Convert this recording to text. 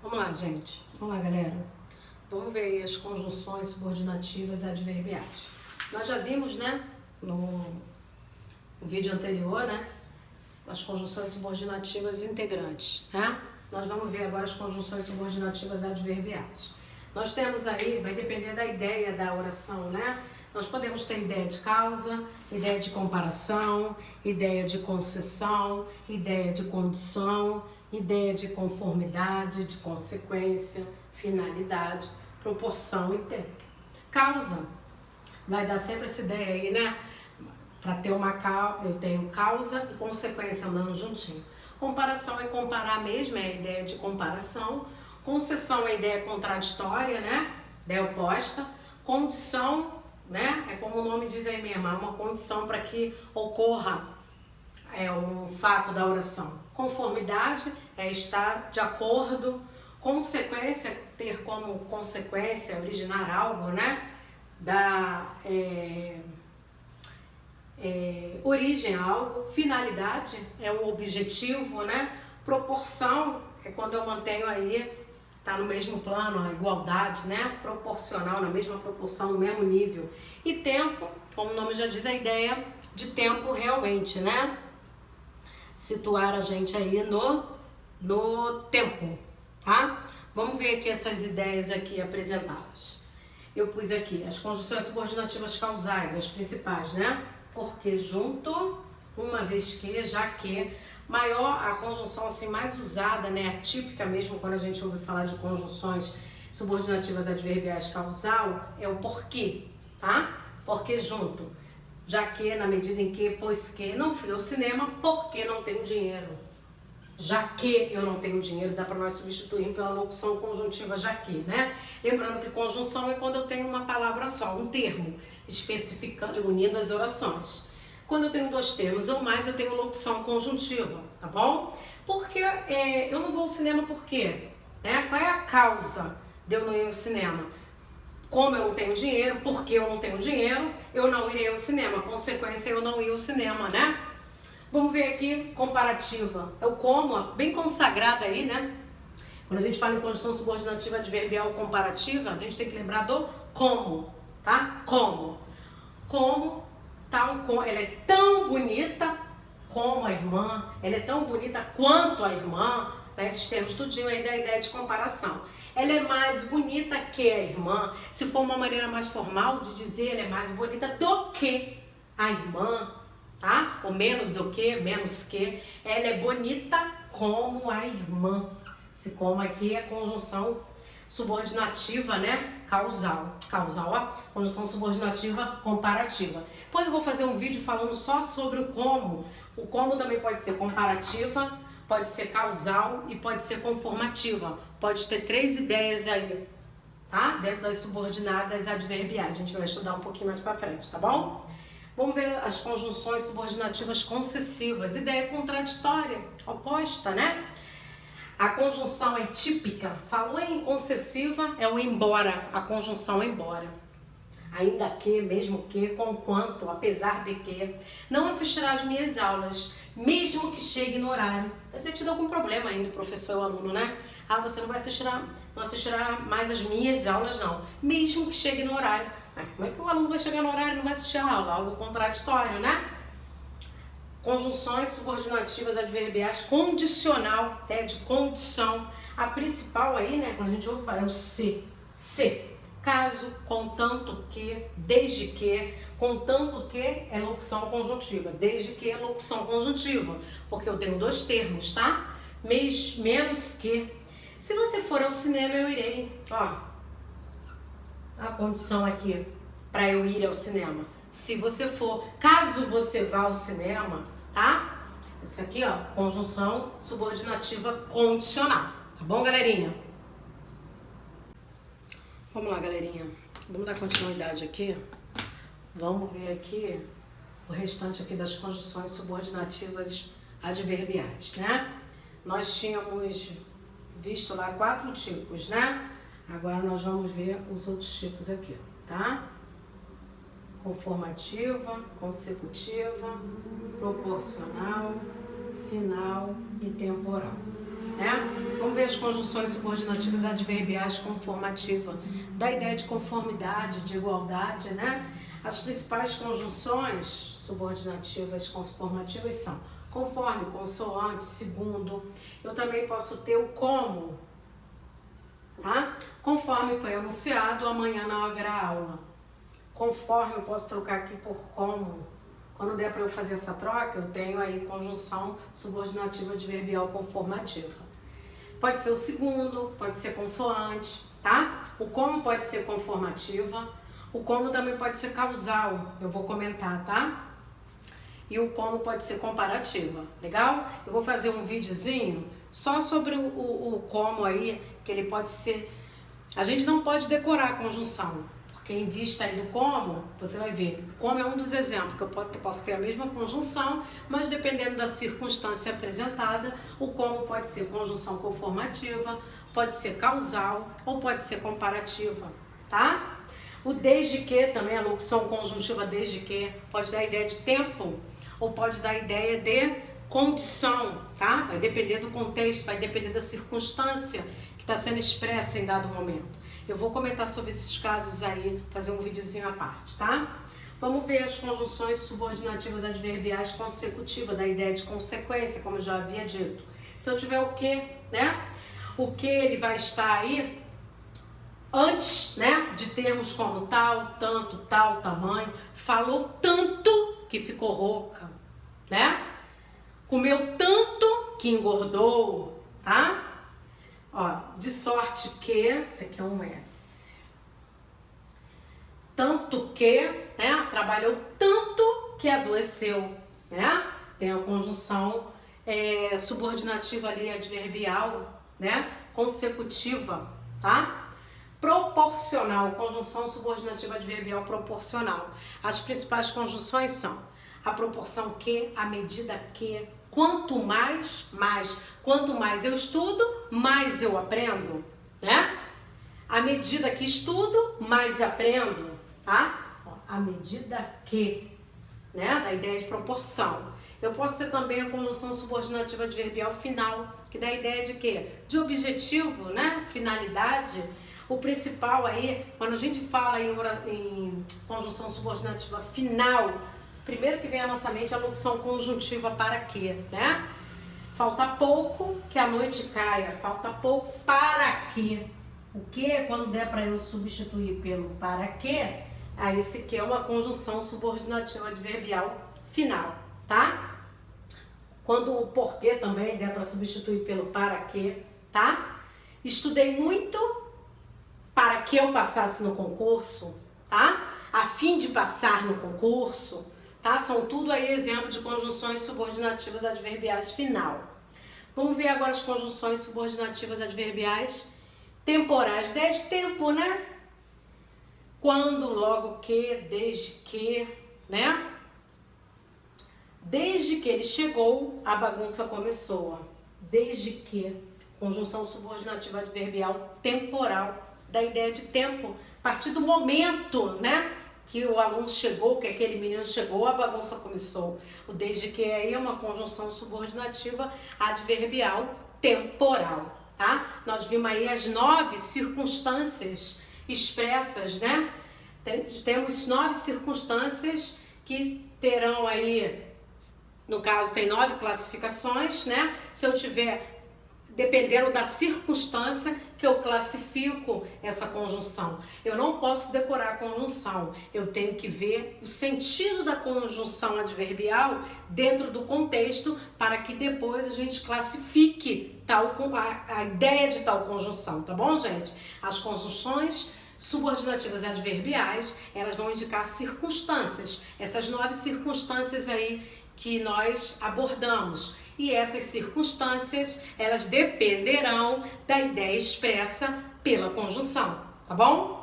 Vamos lá, gente. Vamos lá, galera. Vamos ver aí as conjunções subordinativas adverbiais. Nós já vimos, né, no vídeo anterior, né, as conjunções subordinativas integrantes, né? Nós vamos ver agora as conjunções subordinativas adverbiais. Nós temos aí, vai depender da ideia da oração, né? Nós podemos ter ideia de causa, ideia de comparação, ideia de concessão, ideia de condição, ideia de conformidade, de consequência, finalidade, proporção e tempo. Causa, vai dar sempre essa ideia aí, né? Para ter uma causa, eu tenho causa e consequência andando juntinho. Comparação é comparar mesmo, é a ideia de comparação. Concessão é a ideia contraditória, né? Ideia oposta. Condição, né? É como o nome diz aí mesmo, é uma condição para que ocorra um fato da oração. Conformidade é estar de acordo. Consequência é ter como consequência, originar algo, né? Dar origem a algo. Finalidade é um objetivo, né? Proporção é quando eu mantenho aí, tá no mesmo plano, a igualdade, né? Proporcional, na mesma proporção, no mesmo nível. E tempo, como o nome já diz, a ideia de tempo realmente, né? Situar a gente aí no tempo, tá? Vamos ver aqui essas ideias aqui apresentadas. Eu pus aqui as conjunções subordinativas causais, as principais, né? Porque, junto, uma vez que, já que, maior, a conjunção assim mais usada, né, a típica mesmo quando a gente ouve falar de conjunções subordinativas adverbiais causal, é o porquê, tá? Porque junto, já que, na medida em que, pois que, não fui ao cinema porque não tenho dinheiro. Já que eu não tenho dinheiro, dá para nós substituir pela locução conjuntiva já que, né? Lembrando que conjunção é quando eu tenho uma palavra só, um termo, especificando, unindo as orações. Quando eu tenho dois termos ou mais, eu tenho locução conjuntiva, tá bom? Porque eu não vou ao cinema por quê? Né? Qual é a causa de eu não ir ao cinema? Como eu não tenho dinheiro, porque eu não tenho dinheiro, eu não irei ao cinema. Consequência, eu não ir ao cinema, né? Vamos ver aqui, comparativa. É o como, bem consagrada aí, né? Quando a gente fala em conjunção subordinativa adverbial comparativa, a gente tem que lembrar do como, tá? Como. Como, tal como, ela é tão bonita como a irmã, ela é tão bonita quanto a irmã, né? Esses termos tudinho aí da ideia de comparação. Ela é mais bonita que a irmã. Se for uma maneira mais formal de dizer, ela é mais bonita do que a irmã, tá? Ou menos do que, menos que. Ela é bonita como a irmã. Se como aqui é conjunção subordinativa, né? Causal. Causal, ó. Conjunção subordinativa comparativa. Depois eu vou fazer um vídeo falando só sobre o como. O como também pode ser comparativa, pode ser causal e pode ser conformativa. Pode ter três ideias aí, tá? Dentro das subordinadas adverbiais. A gente vai estudar um pouquinho mais pra frente, tá bom? Vamos ver as conjunções subordinativas concessivas. Ideia contraditória, oposta, né? A conjunção é típica. Falou em concessiva, é o embora. A conjunção embora. Ainda que, mesmo que, conquanto, apesar de que. Não assistirá às minhas aulas, mesmo que chegue no horário. Deve ter tido algum problema ainda, o professor e o aluno, né? Ah, você não assistirá mais às minhas aulas, não. Mesmo que chegue no horário. Como é que o aluno vai chegar no horário e não vai assistir a aula? Algo contraditório, né? Conjunções subordinativas adverbiais condicional, né? De condição. A principal aí, né? Quando a gente ouve falar, é o se. Se. Caso, contanto que, desde que. Contanto que é locução conjuntiva. Desde que é locução conjuntiva. Porque eu tenho dois termos, tá? Menos que. Se você for ao cinema, eu irei. Ó. A condição aqui para eu ir ao cinema. Se você for, caso você vá ao cinema, tá? Isso aqui, ó, conjunção subordinativa condicional. Tá bom, galerinha? Vamos lá, galerinha. Vamos dar continuidade aqui. Vamos ver aqui o restante aqui das conjunções subordinativas adverbiais, né? Nós tínhamos visto lá 4 tipos, né? Agora nós vamos ver os outros tipos aqui, tá? Conformativa, consecutiva, proporcional, final e temporal, né? Vamos ver as conjunções subordinativas adverbiais conformativa. Da ideia de conformidade, de igualdade, né? As principais conjunções subordinativas conformativas são conforme, consoante, segundo. Eu também posso ter o como, tá? Conforme foi anunciado, amanhã não haverá aula. Conforme eu posso trocar aqui por como. Quando der para eu fazer essa troca, eu tenho aí conjunção subordinativa adverbial conformativa. Pode ser o segundo, pode ser consoante, tá? O como pode ser conformativa, o como também pode ser causal, eu vou comentar, tá? E o como pode ser comparativa, legal? Eu vou fazer um videozinho só sobre o como aí, que ele pode ser... A gente não pode decorar a conjunção, porque em vista aí do como, você vai ver, como é um dos exemplos, que eu posso ter a mesma conjunção, mas dependendo da circunstância apresentada, o como pode ser conjunção conformativa, pode ser causal ou pode ser comparativa, tá? O desde que também, a locução conjuntiva desde que, pode dar a ideia de tempo ou pode dar a ideia de condição, tá? Vai depender do contexto, vai depender da circunstância que está sendo expressa em dado momento. Eu vou comentar sobre esses casos aí, fazer um videozinho à parte, tá? Vamos ver as conjunções subordinativas adverbiais consecutivas, da ideia de consequência, como eu já havia dito. Se eu tiver o que, né? O que ele vai estar aí antes, né, de termos como tal, tanto, tal, tamanho, falou tanto que ficou rouca, né? Comeu tanto que engordou, tá? Ó, de sorte que, esse aqui é um S. Tanto que, né, trabalhou tanto que adoeceu, né? Tem a conjunção subordinativa ali, adverbial, né, consecutiva, tá? Proporcional, conjunção subordinativa adverbial proporcional. As principais conjunções são a proporção que, a medida que, quanto mais, mais. Quanto mais eu estudo, mais eu aprendo, né? À medida que estudo, mais aprendo, tá? À medida que, né? Da ideia de proporção. Eu posso ter também a conjunção subordinativa adverbial final, que dá a ideia de quê? De objetivo, né? Finalidade. O principal aí, quando a gente fala em conjunção subordinativa final, primeiro que vem à nossa mente é a locução conjuntiva para quê, né? Falta pouco que a noite caia, falta pouco para quê. O que, quando der para eu substituir pelo para quê, aí esse que é uma conjunção subordinativa adverbial final, tá? Quando o porquê também der para substituir pelo para quê, tá? Estudei muito para que eu passasse no concurso, tá? A fim de passar no concurso, tá? São tudo aí exemplo de conjunções subordinativas adverbiais final. Vamos ver agora as conjunções subordinativas adverbiais temporais. Desde tempo, né? Quando, logo que, desde que, né? Desde que ele chegou, a bagunça começou. Desde que, conjunção subordinativa adverbial temporal, da ideia de tempo, a partir do momento, né, que o aluno chegou, que aquele menino chegou, a bagunça começou. O desde que aí é uma conjunção subordinativa adverbial temporal, tá? Nós vimos aí as 9 circunstâncias expressas, né? Temos 9 circunstâncias que terão aí, no caso tem 9 classificações, né? Se eu tiver, dependendo da circunstância que eu classifico essa conjunção. Eu não posso decorar a conjunção, eu tenho que ver o sentido da conjunção adverbial dentro do contexto para que depois a gente classifique a ideia de tal conjunção, tá bom, gente? As conjunções subordinativas adverbiais, elas vão indicar circunstâncias, essas 9 circunstâncias aí que nós abordamos. E essas circunstâncias, elas dependerão da ideia expressa pela conjunção, tá bom?